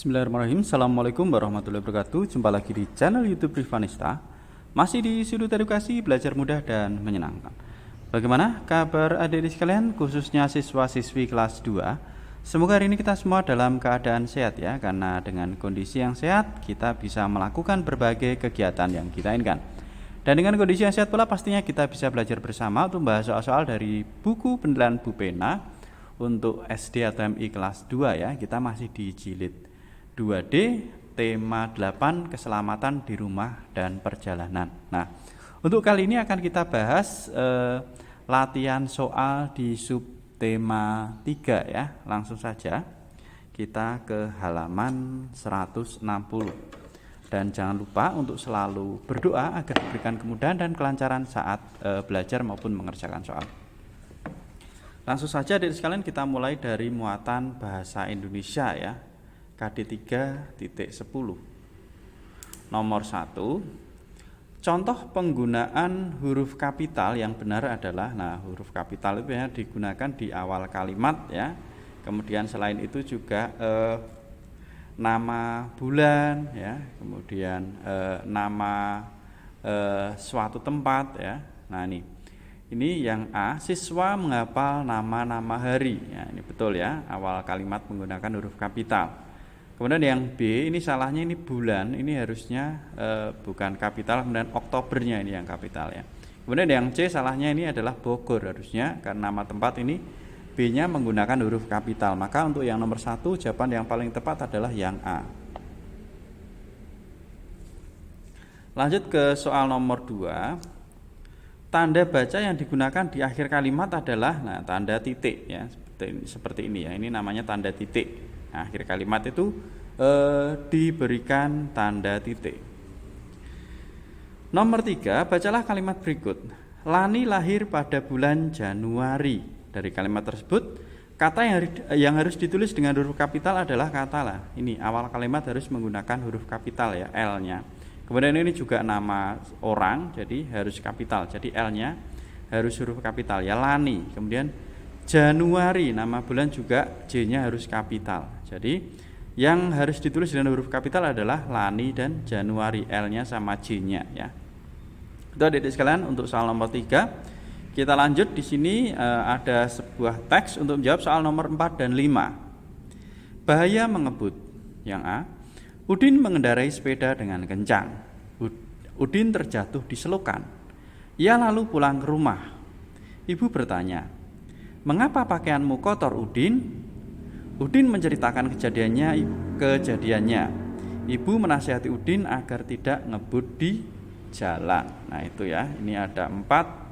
Bismillahirrahmanirrahim. Assalamualaikum warahmatullahi wabarakatuh. Jumpa lagi di channel YouTube Rivanista. Masih di sudut edukasi, belajar mudah dan menyenangkan. Bagaimana kabar adik-adik sekalian, khususnya siswa-siswi kelas 2? Semoga hari ini kita semua dalam keadaan sehat ya, karena dengan kondisi yang sehat kita bisa melakukan berbagai kegiatan yang kita inginkan. Dan dengan kondisi yang sehat pula pastinya kita bisa belajar bersama untuk membahas soal-soal dari buku penilaian Bu Pena untuk SD atau MI kelas 2 ya. Kita masih di jilid 2D, tema 8, keselamatan di rumah dan perjalanan. Nah, untuk kali ini akan kita bahas latihan soal di subtema 3 ya. Langsung saja kita ke halaman 160. Dan jangan lupa untuk selalu berdoa agar diberikan kemudahan dan kelancaran saat belajar maupun mengerjakan soal. Langsung saja adik sekalian, kita mulai dari muatan bahasa Indonesia ya. KD 3.10. Nomor 1. Contoh penggunaan huruf kapital yang benar adalah, nah huruf kapital itu ya digunakan di awal kalimat ya. Kemudian selain itu juga nama bulan ya, kemudian nama suatu tempat ya. Nah ini yang A, siswa menghafal nama-nama hari ya, ini betul ya, awal kalimat menggunakan huruf kapital. Kemudian yang B, ini salahnya, ini bulan, ini harusnya bukan kapital, kemudian Oktobernya ini yang kapital ya. Kemudian yang C, salahnya ini adalah Bogor harusnya, karena nama tempat ini B-nya menggunakan huruf kapital. Maka untuk yang nomor 1, jawaban yang paling tepat adalah yang A. Lanjut ke soal nomor 2. Tanda baca yang digunakan di akhir kalimat adalah, nah tanda titik ya, seperti ini ya, ini namanya tanda titik. Nah, akhir kalimat itu diberikan tanda titik. Nomor 3, bacalah kalimat berikut. Lani lahir pada bulan Januari. Dari kalimat tersebut, kata yang harus ditulis dengan huruf kapital adalah kata lah. Ini awal kalimat harus menggunakan huruf kapital ya, L-nya. Kemudian ini juga nama orang, jadi harus kapital. Jadi L-nya harus huruf kapital ya, Lani. Kemudian Januari, nama bulan juga J-nya harus kapital. Jadi yang harus ditulis dengan huruf kapital adalah Lani dan Januari, L-nya sama J-nya ya. Itu adik-adik sekalian untuk soal nomor 3. Kita lanjut, di sini ada sebuah teks untuk menjawab soal nomor 4 dan 5. Bahaya mengebut. Yang A, Udin mengendarai sepeda dengan kencang. Udin terjatuh di selokan. Ia lalu pulang ke rumah. Ibu bertanya, "Mengapa pakaianmu kotor, Udin?" Udin menceritakan kejadiannya. Ibu menasihati Udin agar tidak ngebut di jalan. Nah itu ya, ini ada 4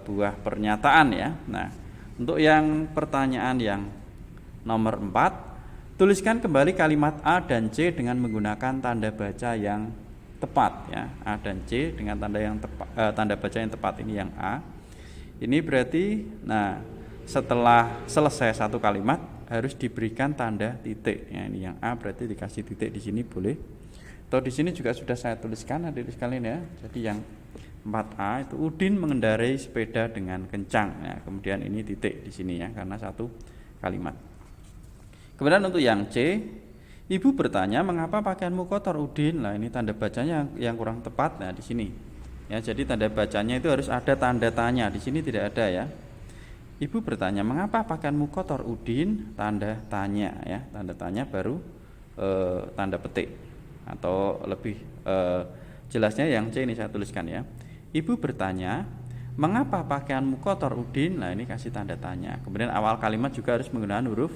buah pernyataan ya. Nah untuk yang pertanyaan yang nomor 4, tuliskan kembali kalimat A dan C dengan menggunakan tanda baca yang tepat ya. A dan C dengan tanda baca yang tepat, ini yang A. Ini berarti, nah setelah selesai satu kalimat harus diberikan tanda titik. Ya, ini yang A berarti dikasih titik di sini boleh. Atau di sini juga sudah saya tuliskan adik sekalian ya. Jadi yang 4A itu Udin mengendarai sepeda dengan kencang. Ya, kemudian ini titik di sini ya, karena satu kalimat. Kemudian untuk yang C, ibu bertanya, "Mengapa pakaianmu kotor, Udin?" Nah ini tanda bacanya yang kurang tepat. Nah di sini. Ya, jadi tanda bacanya itu harus ada tanda tanya. Di sini tidak ada ya. Ibu bertanya, "Mengapa pakaianmu kotor, Udin?" Tanda tanya ya. Tanda tanya baru tanda petik. Atau lebih jelasnya yang C ini saya tuliskan ya. Ibu bertanya, "Mengapa pakaianmu kotor, Udin?" Nah ini kasih tanda tanya. Kemudian awal kalimat juga harus menggunakan huruf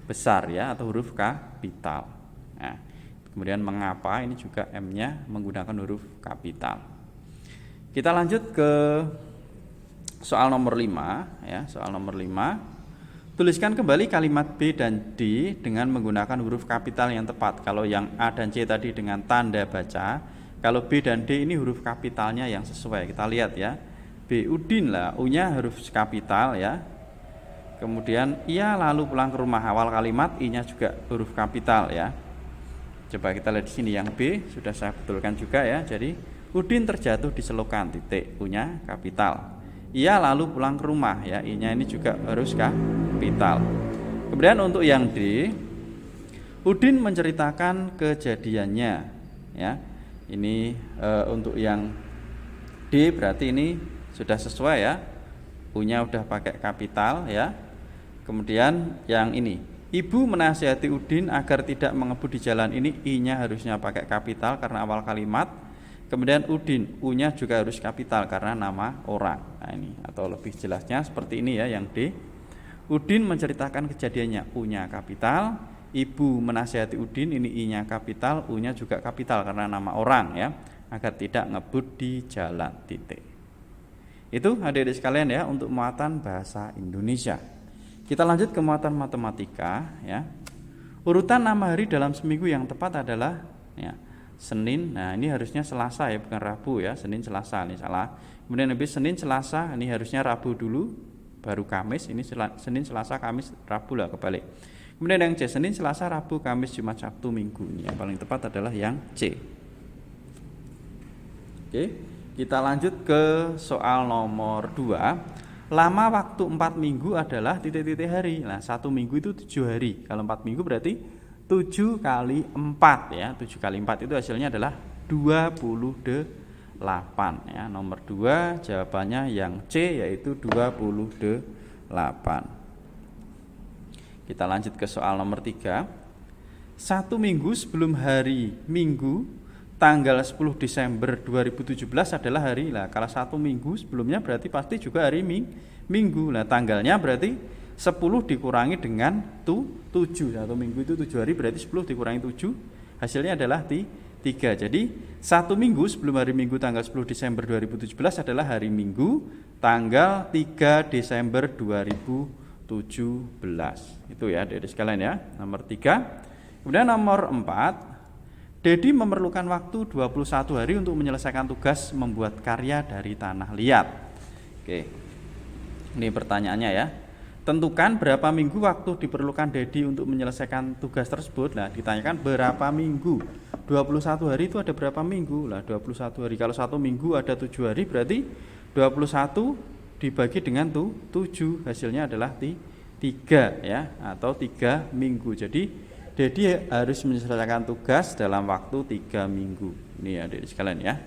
besar ya, atau huruf kapital. Nah, kemudian mengapa ini juga M-nya menggunakan huruf kapital. Kita lanjut ke soal nomor 5 ya. Soal nomor 5, tuliskan kembali kalimat B dan D dengan menggunakan huruf kapital yang tepat. Kalau yang A dan C tadi dengan tanda baca, kalau B dan D ini huruf kapitalnya yang sesuai. Kita lihat ya. B Udin lah, U-nya huruf kapital ya. Kemudian ia lalu pulang ke rumah, awal kalimat I-nya juga huruf kapital ya. Coba kita lihat di sini yang B sudah saya betulkan juga ya. Jadi Udin terjatuh di selokan, titik, U-nya kapital. Ia lalu pulang ke rumah ya, I-nya ini juga harus kapital. Kemudian untuk yang D, Udin menceritakan kejadiannya, ya. Ini untuk yang D berarti ini sudah sesuai ya. U-nya udah pakai kapital ya. Kemudian yang ini, ibu menasihati Udin agar tidak mengebut di jalan ini, I-nya harusnya pakai kapital karena awal kalimat. Kemudian Udin, U-nya juga harus kapital karena nama orang. Nah ini, atau lebih jelasnya seperti ini ya yang D. Udin menceritakan kejadiannya, U-nya kapital. Ibu menasihati Udin, ini I-nya kapital, U-nya juga kapital karena nama orang ya, agar tidak ngebut di jalan titik. Itu adik-adik sekalian ya untuk muatan bahasa Indonesia. Kita lanjut ke muatan matematika ya. Urutan nama hari dalam seminggu yang tepat adalah ya, Senin. Nah, ini harusnya Selasa ya, bukan Rabu ya. Senin Selasa, ini salah. Kemudian habis Senin Selasa, ini harusnya Rabu dulu baru Kamis. Ini Senin Selasa Kamis Rabu lah, kebalik. Kemudian yang C, Senin Selasa Rabu Kamis Jumat Sabtu Minggu. Ini yang paling tepat adalah yang C. Oke. Kita lanjut ke soal nomor 2. Lama waktu 4 minggu adalah titik-titik hari. Nah, 1 minggu itu 7 hari. Kalau 4 minggu berarti 7 kali 4 ya. 7 kali 4 itu hasilnya adalah 28 ya. Nomor 2 jawabannya yang C yaitu 28. Kita lanjut ke soal nomor 3. 1 minggu sebelum hari Minggu tanggal 10 Desember 2017 adalah hari. Lah, kalau 1 minggu sebelumnya berarti pasti juga hari Minggu. Nah, tanggalnya berarti 10 dikurangi dengan 7. 1 minggu itu 7 hari, berarti 10 dikurangi 7. Hasilnya adalah 3. Jadi 1 minggu sebelum hari Minggu tanggal 10 Desember 2017 adalah hari Minggu tanggal 3 Desember 2017. Itu ya dari sekalian ya, nomor 3. Kemudian nomor 4, Dedi memerlukan waktu 21 hari untuk menyelesaikan tugas membuat karya dari tanah liat. Oke. Ini pertanyaannya ya. Tentukan berapa minggu waktu diperlukan Dedi untuk menyelesaikan tugas tersebut. Nah, ditanyakan berapa minggu. 21 hari itu ada berapa minggu? Lah, 21 hari. Kalau 1 minggu ada 7 hari, berarti 21 dibagi dengan 7. Hasilnya adalah 3 ya, atau 3 minggu. Jadi Dedi harus menyelesaikan tugas dalam waktu 3 minggu. Ini adik sekalian ya.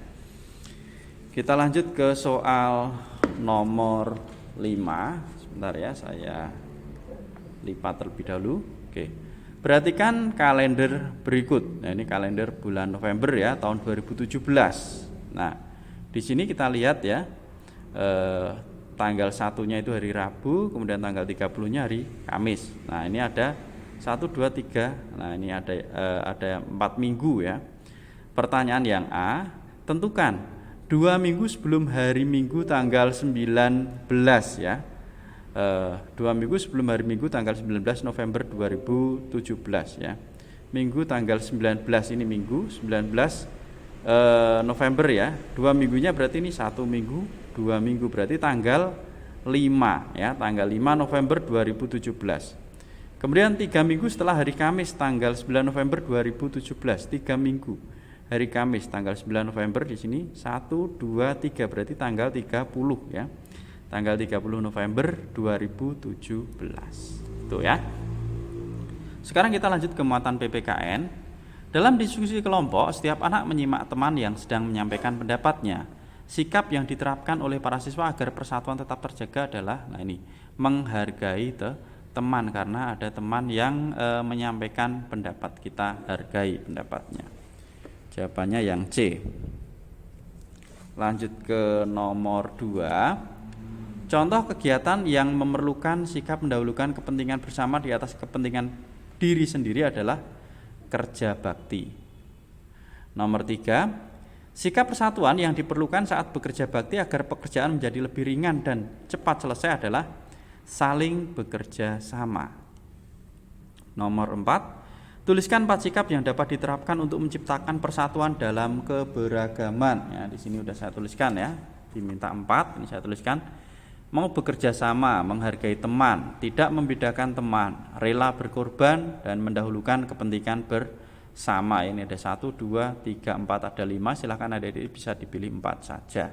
Kita lanjut ke soal nomor 5. Sebentar ya, saya lipat terlebih dahulu. Oke. Perhatikan kalender berikut. Nah, ini kalender bulan November ya, tahun 2017. Nah, di sini kita lihat ya, tanggal 1-nya itu hari Rabu, kemudian tanggal 30-nya hari Kamis. Nah, ini ada 1, 2, 3. Nah, ini ada 4 minggu ya. Pertanyaan yang A, tentukan 2 minggu sebelum hari Minggu tanggal 19 ya. 2 minggu sebelum hari Minggu tanggal 19 November 2017 ya. Minggu tanggal 19 ini Minggu 19 November ya. 2 minggunya berarti ini 1 minggu, 2 minggu berarti tanggal 5 ya, tanggal 5 November 2017. Kemudian 3 minggu setelah hari Kamis tanggal 9 November 2017, 3 minggu. Hari Kamis tanggal 9 November di sini 1, 2, 3 berarti tanggal 30 ya. Tanggal 30 November 2017. Itu ya. Sekarang kita lanjut ke muatan PPKN. Dalam diskusi kelompok, setiap anak menyimak teman yang sedang menyampaikan pendapatnya. Sikap yang diterapkan oleh para siswa agar persatuan tetap terjaga adalah menghargai teman, karena ada teman yang menyampaikan pendapat, kita hargai pendapatnya. Jawabannya yang C. Lanjut ke nomor 2. Contoh kegiatan yang memerlukan sikap mendahulukan kepentingan bersama di atas kepentingan diri sendiri adalah kerja bakti. Nomor 3. Sikap persatuan yang diperlukan saat bekerja bakti agar pekerjaan menjadi lebih ringan dan cepat selesai adalah saling bekerja sama. Nomor 4, tuliskan 4 sikap yang dapat diterapkan untuk menciptakan persatuan dalam keberagaman. Ya, di sini sudah saya tuliskan ya, diminta 4, ini saya tuliskan. Mau bekerja sama, menghargai teman, tidak membedakan teman, rela berkorban dan mendahulukan kepentingan bersama. Ini ada 1, 2, 3, 4, ada 5. Silakan adik-adik bisa dipilih 4 saja.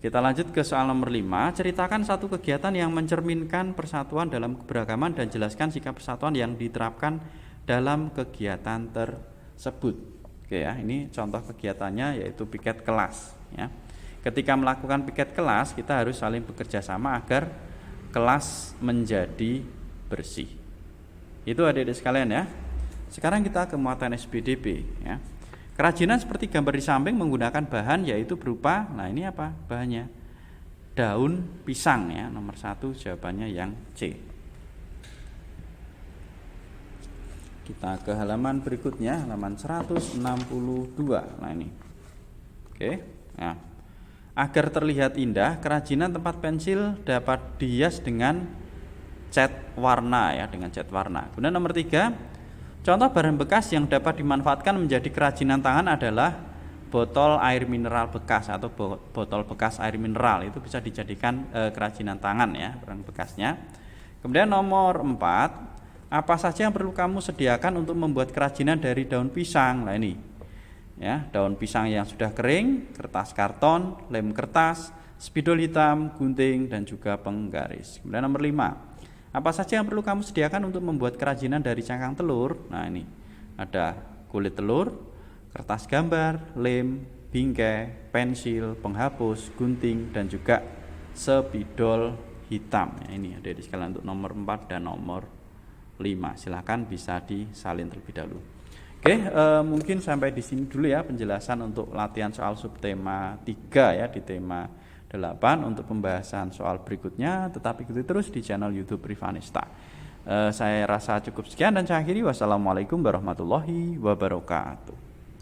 Kita lanjut ke soal nomor 5. Ceritakan satu kegiatan yang mencerminkan persatuan dalam keberagaman dan jelaskan sikap persatuan yang diterapkan dalam kegiatan tersebut. Oke ya, ini contoh kegiatannya yaitu piket kelas ya. Ketika melakukan piket kelas, kita harus saling bekerja sama agar kelas menjadi bersih. Itu adik-adik sekalian ya. Sekarang kita ke muatan SPDP ya. Kerajinan seperti gambar di samping menggunakan bahan yaitu berupa, nah ini apa bahannya? Daun pisang ya, nomor 1 jawabannya yang C. Kita ke halaman berikutnya, halaman 162. Nah ini. Oke. Nah, agar terlihat indah, kerajinan tempat pensil dapat dihias dengan cat warna ya, dengan cat warna. Kemudian nomor 3, contoh barang bekas yang dapat dimanfaatkan menjadi kerajinan tangan adalah botol air mineral bekas atau botol bekas air mineral. Itu bisa dijadikan kerajinan tangan ya, barang bekasnya. Kemudian nomor 4, apa saja yang perlu kamu sediakan untuk membuat kerajinan dari daun pisang? Nah ini ya, daun pisang yang sudah kering, kertas karton, lem kertas, spidol hitam, gunting, dan juga penggaris. Kemudian nomor 5, apa saja yang perlu kamu sediakan untuk membuat kerajinan dari cangkang telur? Nah ini ada kulit telur, kertas gambar, lem, bingkai, pensil, penghapus, gunting, dan juga spidol hitam. Ya, ini ada di sekalian untuk nomor 4 dan nomor 5. Silahkan bisa disalin terlebih dahulu. Oke, mungkin sampai di sini dulu ya penjelasan untuk latihan soal subtema 3 ya di tema 8. Untuk pembahasan soal berikutnya tetap ikuti terus di channel YouTube Rivanista. Saya rasa cukup sekian dan saya akhiri. Wassalamualaikum warahmatullahi wabarakatuh.